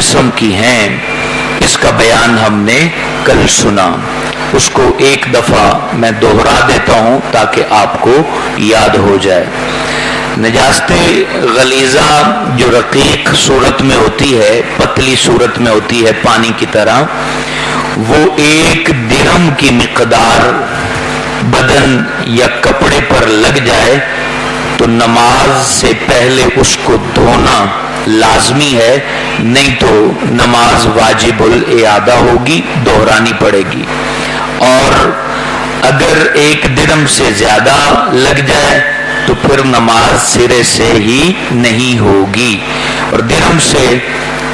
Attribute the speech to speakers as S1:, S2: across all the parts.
S1: قسم کی ہیں، اس کا بیان ہم نے کل سنا، اس کو ایک دفعہ میں دوہرا دیتا ہوں تاکہ آپ کو یاد ہو جائے۔ نجاست غلیظہ جو رقیق صورت میں ہوتی ہے، پتلی صورت میں ہوتی ہے پانی کی طرح، وہ 1 درہم کی مقدار بدن یا کپڑے پر لگ جائے تو نماز سے پہلے اس کو دھونا لازمی ہے، نہیں تو نماز واجب الاعادہ ہوگی، دہرانی پڑے گی۔ اور اگر 1 درہم سے زیادہ لگ جائے تو پھر نماز سرے سے ہی نہیں ہوگی، اور درہم سے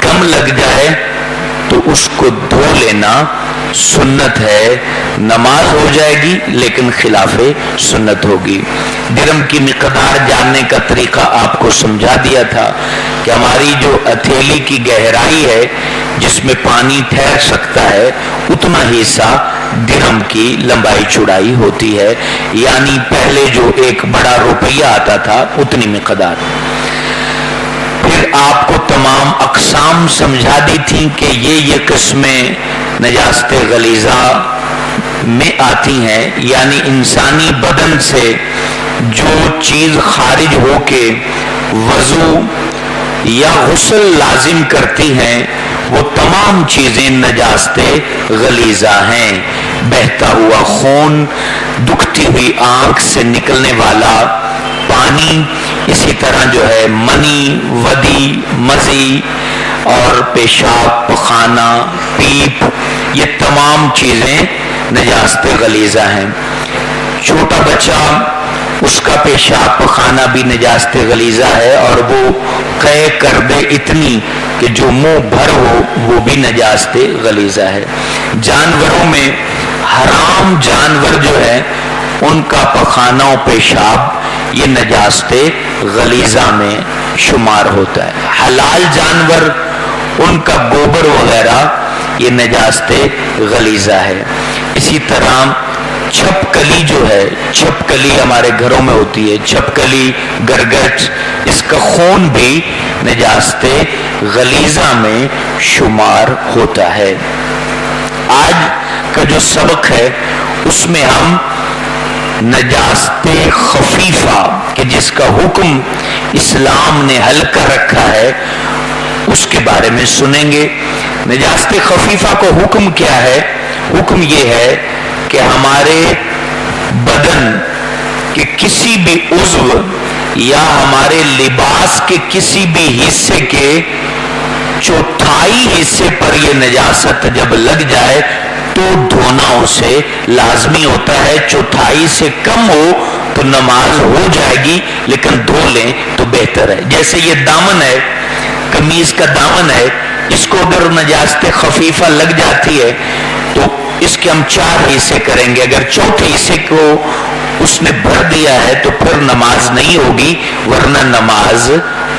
S1: کم لگ جائے تو اس کو دھو لینا سنت ہے، نماز ہو جائے گی لیکن خلاف سنت ہوگی۔ درہم کی مقدار جاننے کا طریقہ آپ کو سمجھا دیا تھا کہ ہماری جو ہتھیلی کی گہرائی ہے جس میں پانی ٹھہر سکتا ہے اتنا حصہ درہم کی لمبائی چوڑائی ہوتی ہے، یعنی پہلے جو 1 بڑا روپیہ آتا تھا اتنی مقدار۔ پھر آپ کو تمام اقسام سمجھا دی تھی کہ یہ قسمیں نجاست غلیظہ میں آتی ہیں، یعنی انسانی بدن سے جو چیز خارج ہو کے وضو یا غسل لازم کرتی ہیں وہ تمام چیزیں نجاست غلیظہ ہیں۔ بہتا ہوا خون، دکھتی ہوئی آنکھ سے نکلنے والا پانی، اسی طرح جو ہے منی، ودی، مزی اور پیشاب، پخانہ، پیپ، یہ تمام چیزیں نجاست غلیظہ ہیں۔ چھوٹا بچہ، اس کا پیشاب پخانہ بھی نجاست غلیظہ ہے، اور وہ قے کر دے اتنی کہ جو منہ بھر ہو وہ بھی نجاست غلیظہ ہے۔ جانوروں میں حرام جانور جو ہے ان کا پخانہ و پیشاب یہ نجاست غلیظہ میں شمار ہوتا ہے۔ حلال جانور، ان کا گوبر وغیرہ یہ نجاست غلیظہ ہے۔ اسی طرح چھپکلی جو ہے، چھپکلی ہمارے گھروں میں ہوتی ہے، چھپکلی، گرگٹ، اس کا خون بھی نجاست غلیظہ میں شمار ہوتا ہے۔ آج کا جو سبق ہے اس میں ہم نجاست خفیفہ کہ جس کا حکم اسلام نے ہلکا رکھا ہے اس کے بارے میں سنیں گے۔ نجاست خفیفہ کو حکم کیا ہے؟ حکم یہ ہے کہ ہمارے بدن کے کسی بھی عضو یا ہمارے لباس کے کسی بھی حصے کے 1/4 حصے پر یہ نجاست جب لگ جائے تو دھونا اسے لازمی ہوتا ہے۔ 1/4 سے کم ہو تو نماز ہو جائے گی لیکن دھو لیں تو بہتر ہے۔ جیسے یہ دامن ہے، قمیض کا دامن ہے، اس کو اگر نجاست خفیفہ لگ جاتی ہے تو اس کے ہم 4 حصے کریں گے، اگر 4تھے حصے کو اس نے بھر دیا ہے تو پھر نماز نہیں ہوگی، ورنہ نماز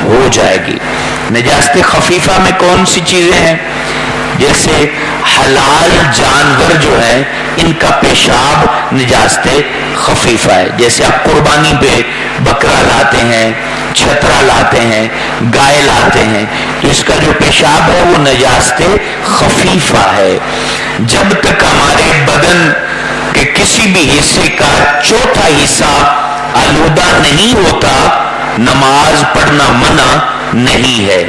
S1: ہو جائے گی۔ نجاست خفیفہ میں کون سی چیزیں ہیں؟ جیسے حلال جانور جو ہیں ان کا پیشاب نجاست خفیفہ ہے۔ جیسے آپ قربانی پہ بکرا لاتے ہیں، چھترا لاتے ہیں، گائے لاتے ہیں تو اس کا جو پیشاب ہے وہ نجاست خفیفہ ہے۔ جب تک ہمارے بدن کے کسی بھی حصے کا 1/4 حصہ آلودہ نہیں ہوتا نماز پڑھنا منع نہیں ہے۔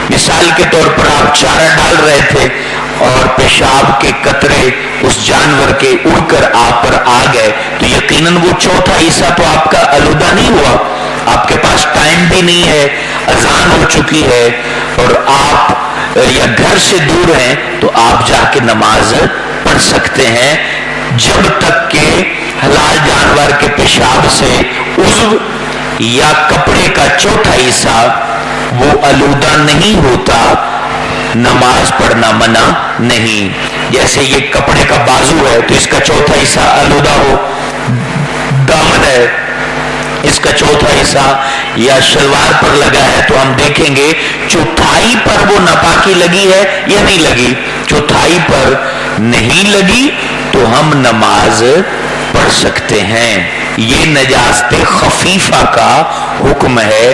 S1: مثال کے طور پر آپ چارہ ڈال رہے تھے اور پیشاب کے قطرے اس جانور کے اڑ کر آپ پر آ گئے تو یقیناً وہ 1/4 حصہ تو آپ کا آلودہ نہیں ہوا، آپ کے پاس ٹائم بھی نہیں ہے، اذان ہو چکی ہے اور آپ یا گھر سے دور ہیں تو آپ جا کے نماز پڑھ سکتے ہیں جب تک کہ حلال جانور کے پیشاب سے عضو یا کپڑے کا 1/4 حصہ وہ آلودہ نہیں ہوتا نماز پڑھنا منع نہیں۔ جیسے یہ کپڑے کا بازو ہے تو اس کا 1/4 حصہ آلودہ ہو، دامن ہے اس کا 1/4 حصہ یا شلوار پر لگا ہے تو ہم دیکھیں گے 1/4 پر وہ ناپاکی لگی ہے یا نہیں لگی، 1/4 پر نہیں لگی تو ہم نماز پڑھ سکتے ہیں۔ یہ نجاست خفیفہ کا حکم ہے۔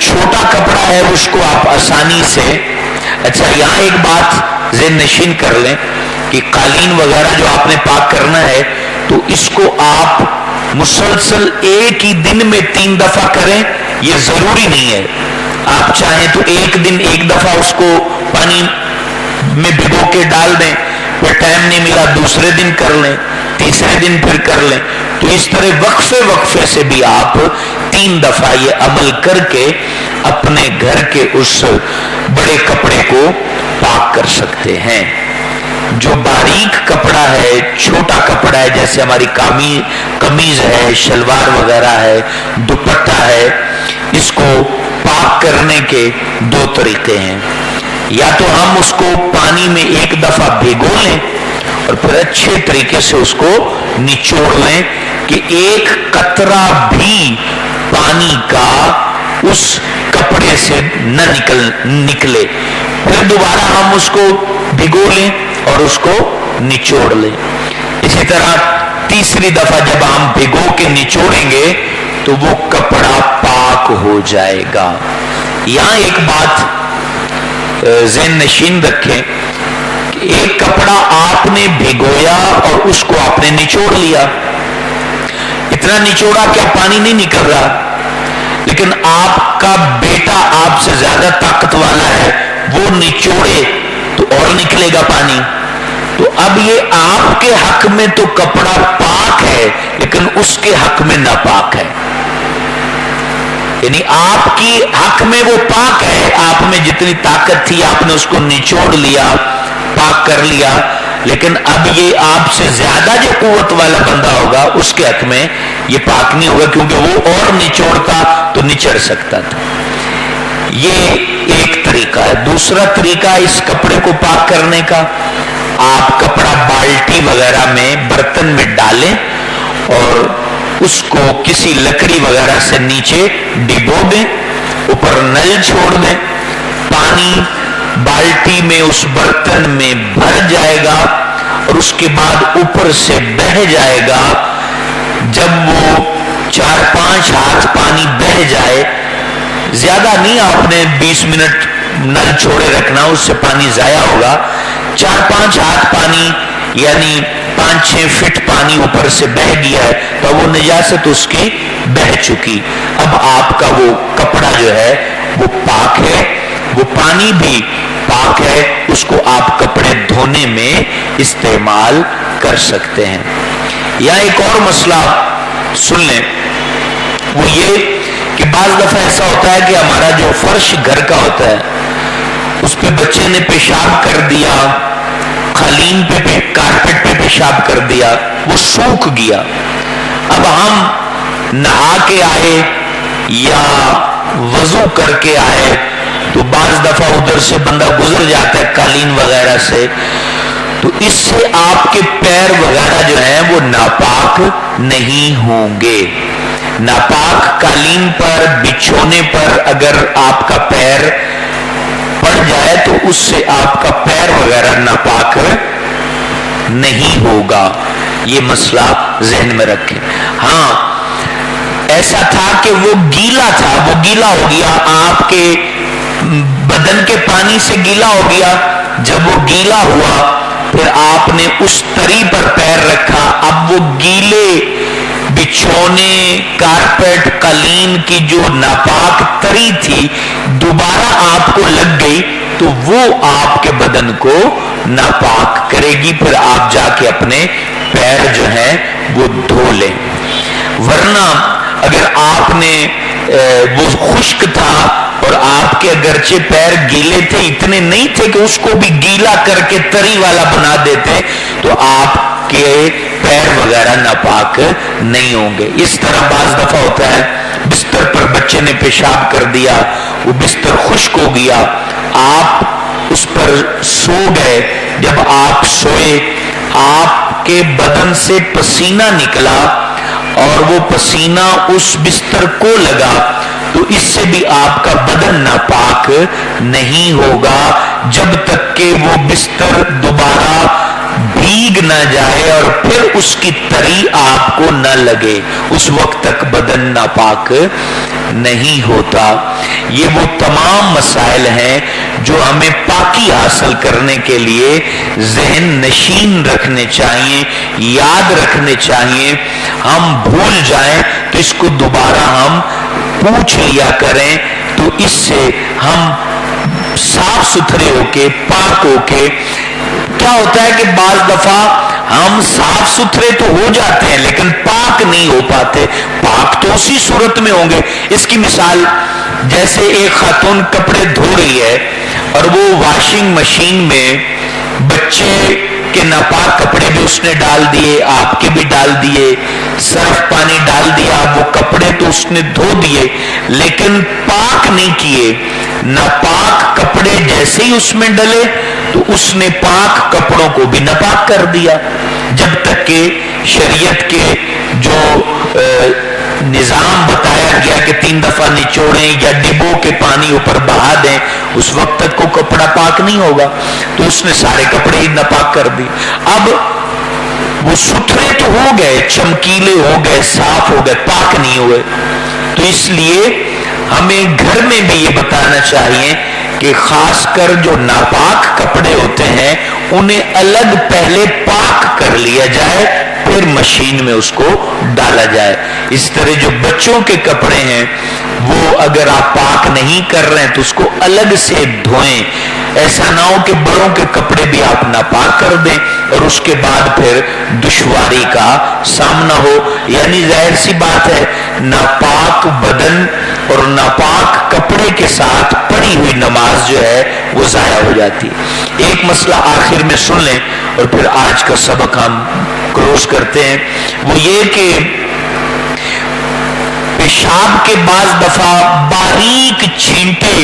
S1: چھوٹا کپڑا ہے اس کو آپ آسانی سے، اچھا یہاں ایک بات ذہن نشین کر لیں کہ قالین وغیرہ جو آپ نے پاک کرنا ہے تو اس کو آپ مسلسل ایک ہی دن میں 3 دفعہ کریں، یہ ضروری نہیں ہے. آپ چاہیں تو ایک دن ایک دفعہ اس کو پانی میں بھگو کے ڈال دیں، پھر ٹائم نہیں ملا دوسرے دن کر لیں، تیسرے دن پھر کر لیں. تو اس طرح وقفے سے بھی آپ 3 دفعہ یہ عمل کر کے اپنے گھر کے اس بڑے کپڑے کو پاک کر سکتے ہیں. جو باریک کپڑا ہے، چھوٹا کپڑا ہے، جیسے ہماری قمیض ہے، شلوار وغیرہ ہے، دوپٹہ ہے، اس کو پاک کرنے کے 2 طریقے ہیں. یا تو ہم اس کو پانی میں ایک دفعہ بھگو لیں اور پھر اچھے طریقے سے اس کو نچوڑ لیں کہ ایک قطرہ بھی پانی کا اس کپڑے سے نہ نکلے. پھر دوبارہ ہم اس کو بھگو لیں اور اس کو نچوڑ لیں. اسی طرح تیسری دفعہ جب ہم بھگو کے نچوڑیں گے تو وہ کپڑا پاک ہو جائے گا. یہاں ایک بات ذہن نشین رکھیں کہ ایک کپڑا آپ نے بھگویا اور اس کو آپ نے نچوڑ لیا، اتنا نچوڑا کہ پانی نہیں نکل رہا، لیکن آپ کا بیٹا آپ سے زیادہ طاقت والا ہے، وہ نچوڑے تو اور نکلے گا پانی. تو اب یہ آپ کے حق میں تو کپڑا پاک ہے لیکن اس کے حق میں ناپاک ہے. یعنی آپ کی حق میں وہ پاک ہے، آپ میں جتنی طاقت تھی آپ نے اس کو نچوڑ لیا، پاک کر لیا، لیکن اب یہ آپ سے زیادہ جو قوت والا بندہ ہوگا اس کے حق میں یہ پاک نہیں ہوگا، کیونکہ وہ اور نچوڑتا تو نچڑ سکتا تھا. یہ ایک طریقہ ہے. دوسرا طریقہ اس کپڑے کو پاک کرنے کا، آپ کپڑا بالٹی وغیرہ میں برتن میں ڈالیں اور اس کو کسی لکڑی وغیرہ سے نیچے ڈبو دیں، اوپر نل چھوڑ دیں، پانی بالٹی میں اس برتن میں بھر جائے گا اور اس کے بعد اوپر سے بہہ جائے گا. جب وہ 4-5 ہاتھ پانی بہہ جائے، زیادہ نہیں آپ نے 20 منٹ نل چھوڑے رکھنا، اس سے پانی ضائع ہوگا. 4-5 ہاتھ پانی یعنی 5-6 فٹ پانی اوپر سے بہہ گیا ہے تو وہ نجاست اس کی بہہ چکی. اب آپ کا وہ کپڑا جو ہے وہ پاک ہے، وہ پانی بھی پاک ہے، اس کو آپ کپڑے دھونے میں استعمال کر سکتے ہیں. یا ایک اور مسئلہ سن لیں، وہ یہ کہ بعض دفعہ ایسا ہوتا ہے کہ ہمارا جو فرش گھر کا ہوتا ہے اس پہ بچے نے پیشاب کر دیا، قالین پہ کارپیٹ پہ پیشاب کر دیا، وہ سوکھ گیا. اب ہم نہا کے آئے یا وضو کر کے آئے تو بعض دفعہ ادھر سے بندہ گزر جاتا ہے قالین وغیرہ سے، تو اس سے آپ کے پیر وغیرہ جو ہیں وہ ناپاک نہیں ہوں گے. ناپاک قالین پر بچھونے پر اگر آپ کا پیر پڑ جائے تو اس سے آپ کا پیر وغیرہ ناپاک نہیں ہوگا. یہ مسئلہ ذہن میں رکھیں. ہاں ایسا تھا کہ وہ گیلا تھا، وہ گیلا ہو گیا، آپ کے بدن کے پانی سے گیلا ہو گیا. جب وہ گیلا ہوا پھر آپ نے اس تری پر پیر رکھا، اب وہ گیلے بچھونے کارپیٹ قالین کی جو ناپاک تری تھی دوبارہ آپ کو لگ گئی تو وہ آپ کے بدن کو ناپاک کرے گی. پھر آپ جا کے اپنے پیر جو ہیں وہ دھو لیں. ورنہ اگر آپ نے وہ خشک تھا اور آپ کے اگرچہ پیر گیلے تھے، اتنے نہیں تھے کہ اس کو بھی گیلا کر کے تری والا بنا دیتے، تو آپ کے پیر وغیرہ ناپاک نہیں ہوں گے. اس طرح بعض دفعہ ہوتا ہے بستر پر بچے نے پیشاب کر دیا، وہ بستر خشک ہو گیا، آپ اس پر سو گئے، جب آپ سوئے آپ کے بدن سے پسینہ نکلا اور وہ پسینہ اس بستر کو لگا تو اس سے بھی آپ کا بدن ناپاک نہیں ہوگا جب تک کہ وہ بستر دوبارہ بھیگ نہ جائے اور پھر اس کی تری آپ کو نہ لگے، اس وقت تک بدن ناپاک نہیں ہوتا۔ یہ وہ تمام مسائل ہیں جو ہمیں پاکی حاصل کرنے کے لیے ذہن نشین رکھنے چاہیے، یاد رکھنے چاہیے۔ ہم بھول جائیں تو اس کو دوبارہ ہم پوچھ لیا کریں، تو اس سے ہم صاف ستھرے ہو کے، پاک ہو کے، کیا ہوتا ہے کہ بعض دفعہ ہم صاف ستھرے تو ہو جاتے ہیں لیکن پاک نہیں ہو پاتے۔ پاک تو اسی صورت میں ہوں گے۔ اس کی مثال جیسے ایک خاتون کپڑے دھو رہی ہے اور وہ واشنگ مشین میں بچے کے ناپاک کپڑے بھی اس نے ڈال دیے، آپ کے بھی ڈال دیے، صرف پانی ڈال دیا، وہ کپڑے تو اس نے دھو دیے لیکن پاک نہیں کیے۔ ناپاک کپڑے جیسے ہی اس میں ڈلے تو اس نے پاک کپڑوں کو بھی ناپاک کر دیا، جب تک کہ شریعت کے جو نظام بتایا گیا کہ 3 دفعہ نچوڑیں یا ڈبو کے پانی اوپر بہا دیں، اس وقت تک کو کپڑا پاک نہیں ہوگا، تو اس نے سارے کپڑے ہی ناپاک کر دی۔ اب وہ ستھرے تو ہو گئے، چمکیلے ہو گئے، صاف ہو گئے، پاک نہیں ہوئے۔ تو اس لیے ہمیں گھر میں بھی یہ بتانا چاہیے کہ خاص کر جو ناپاک کپڑے ہوتے ہیں انہیں الگ پہلے پاک کر لیا جائے، پھر مشین میں اس کو ڈالا جائے۔ اس طرح جو بچوں کے کپڑے ہیں وہ اگر آپ پاک نہیں کر رہے ہیں تو اس کو الگ سے دھوئیں، ایسا نہ ہو کہ بڑوں کے کپڑے بھی آپ ناپاک کر دیں اور اس کے بعد پھر دشواری کا سامنا ہو۔ یعنی ظاہر سی بات ہے ناپاک بدن اور ناپاک کپڑے کے ساتھ پڑھی ہوئی نماز جو ہے وہ ضائع ہو جاتی ہے۔ ایک مسئلہ آخر میں سن لیں اور پھر آج کا سبق ہم کلوز کرتے ہیں، وہ یہ کہ پیشاب کے بعض دفعہ باریک چھینٹے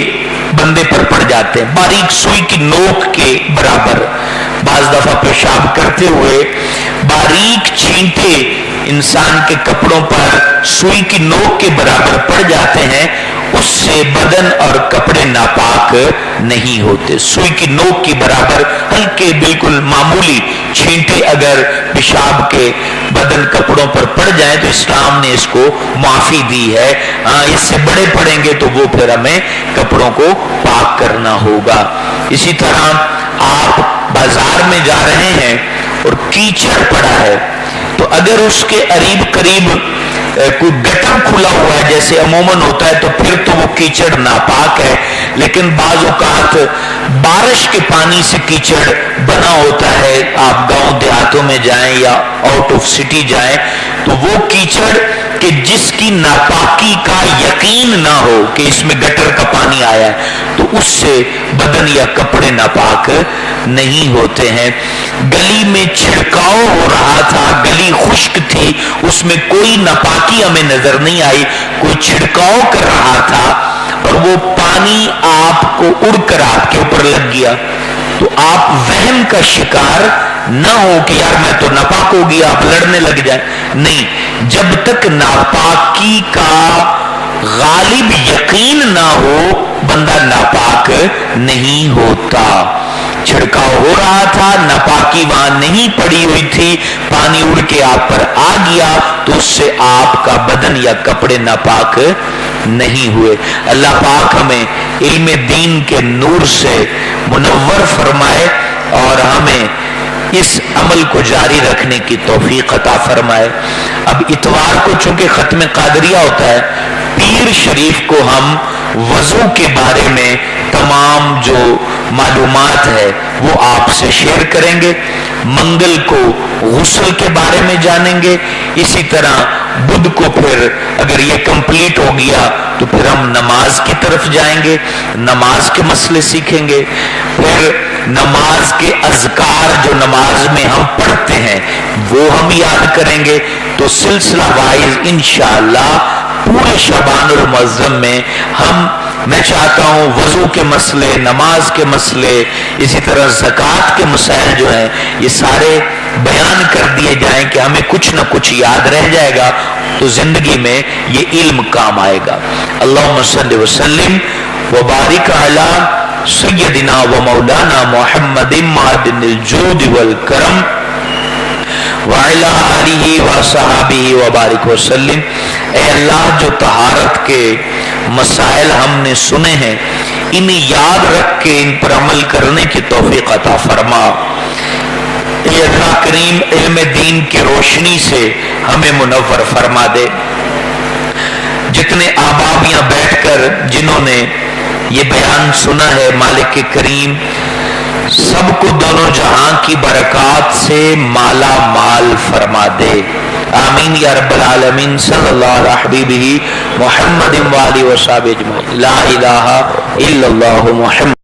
S1: بندے پر پڑ جاتے ہیں، باریک سوئی کی نوک کے برابر۔ بعض دفعہ پیشاب کرتے ہوئے باریک چھینٹے انسان کے کپڑوں پر سوئی کی نوک کے برابر پڑ جاتے ہیں، اس سے بدن اور کپڑے ناپاک نہیں ہوتے۔ سوئی کی نوک کی برابر ہلکے بالکل معمولی چھینٹے اگر پیشاب کے بدن کپڑوں پر پڑ جائیں تو اسلام نے اس کو معافی دی ہے۔ اس سے بڑے پڑیں گے تو وہ پھر ہمیں کپڑوں کو پاک کرنا ہوگا۔ اسی طرح آپ بازار میں جا رہے ہیں اور کیچڑ پڑا ہے تو اگر اس کے قریب قریب کوئی گٹر کھلا ہوا ہے جیسے عموماً ہوتا ہے تو پھر تو وہ کیچڑ ناپاک ہے، لیکن بعض اوقات بارش کے پانی سے کیچڑ بنا ہوتا ہے، آپ گاؤں دیہاتوں میں جائیں یا آؤٹ آف سٹی جائیں تو وہ کیچڑ کہ جس کی ناپاکی کا یقین نہ ہو کہ اس میں گٹر کا پانی آیا ہے تو اس سے بدن یا کپڑے ناپاک نہیں ہوتے ہیں۔ گلی میں چھڑکاؤ ہو رہا تھا، گلی خشک تھی، اس میں کوئی ناپاکی ہمیں نظر نہیں آئی، کوئی چھڑکاؤ کر رہا تھا اور وہ پانی آپ کو اڑ کر آپ کے اوپر لگ گیا تو آپ وہم کا شکار نہ ہو کہ یار میں تو ناپاک ہو گیا، آپ لڑنے لگ جائیں۔ نہیں، جب تک ناپاکی کا غالب یقین نہ ہو بندہ ناپاک نہیں ہوتا۔ چھڑکاؤ ہو رہا تھا، ناپاکی وہاں نہیں پڑی ہوئی تھی، پانی اڑ کے آپ پر آ گیا تو اس سے آپ کا بدن یا کپڑے ناپاک نہیں ہوئے۔ اللہ پاک ہمیں علم دین کے نور سے منور فرمائے اور ہمیں اس عمل کو جاری رکھنے کی توفیق عطا فرمائے۔ اب اتوار کو چونکہ ختم قادریہ ہوتا ہے، پیر شریف کو ہم وضو کے بارے میں تمام جو معلومات ہے وہ آپ سے شیئر کریں گے۔ منگل کو غسل کے بارے میں جانیں گے، اسی طرح بدھ کو پھر اگر یہ کمپلیٹ ہو گیا تو پھر ہم نماز کی طرف جائیں گے، نماز کے مسئلے سیکھیں گے، پھر نماز کے اذکار جو نماز میں ہم پڑھتے ہیں وہ ہم یاد کریں گے۔ تو سلسلہ وائز انشاءاللہ پورے شعبان المعظم میں میں چاہتا ہوں وضو کے مسئلے، نماز کے مسئلے، اسی طرح زکوٰۃ کے مسائل جو ہیں یہ سارے بیان کر دیے جائیں کہ ہمیں کچھ نہ کچھ یاد رہ جائے گا تو زندگی میں یہ علم کام آئے گا۔ اللہم صلی وسلم وبارک علی سیدنا و مولانا محمد معدن الجود والکرم وعلی آلہ وصحبہ وبارک وسلم۔ اے اللہ جو طہارت کے مسائل ہم نے سنے ہیں انہیں یاد رکھ کے ان پر عمل کرنے کی توفیق عطا فرما۔ اے اللہ کریم علم دین کی روشنی سے ہمیں منور فرما دے۔ جتنے احباب یہاں بیٹھ کر جنہوں نے یہ بیان سنا ہے مالک کریم سب کو دونوں جہاں کی برکات سے مالا مال فرما دے، آمین یا رب العالمین۔ صلی اللہ علیہ حبیبہ محمد وآلہ وصحبہ اجمعین۔ لا الہ الا اللہ محمد۔